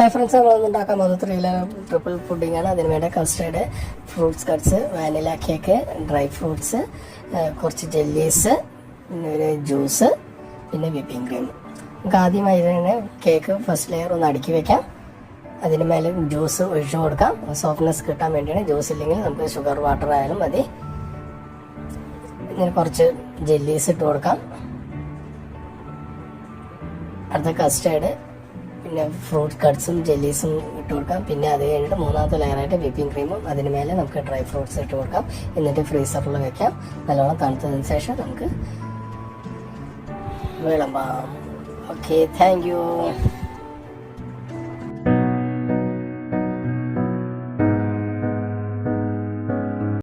Hi friends, നമ്മളൊന്നും ഉണ്ടാക്കാൻ പോകുന്നത് 3 ലെയർ ട്രിപ്പിൾ പുഡിംഗ് ആണ്. അതിന് വേണ്ട custard, fruits cuts, vanilla cake, dry fruits, കുറച്ച് ജെല്ലീസ്, പിന്നെ ഒരു ജ്യൂസ്, പിന്നെ വിപ്പിംഗ് ക്രീം. നമുക്ക് ആദ്യമായി തന്നെ കേക്ക് ഫസ്റ്റ് ലെയർ ഒന്ന് അടുക്കി വെക്കാം. അതിന് മേലെ ജ്യൂസ് ഒഴിച്ചു കൊടുക്കാം. സോഫ്റ്റ്നെസ് കിട്ടാൻ വേണ്ടിയാണ്. ജ്യൂസ് ഇല്ലെങ്കിൽ നമുക്ക് ഷുഗർ വാട്ടർ ആയാലും മതി. ഇങ്ങനെ കുറച്ച് ജെല്ലീസ് ഇട്ട് കൊടുക്കാം. അടുത്ത കസ്റ്റേർഡ്, പിന്നെ ഫ്രൂട്ട് കട്ട്സും ജെല്ലീസും ഇട്ട് കൊടുക്കാം. പിന്നെ അത് കഴിഞ്ഞിട്ട് മൂന്നാമത്തെ ലെയറായിട്ട് വിപ്പിംഗ് ക്രീമും, അതിന് മേലെ നമുക്ക് ഡ്രൈ ഫ്രൂട്ട്സ് ഇട്ട് കൊടുക്കാം. എന്നിട്ട് ഫ്രീസറിൽ വെക്കാം. നല്ലോണം തണുത്തതിന് ശേഷം നമുക്ക് വിളമ്പാം. Okay, thank you.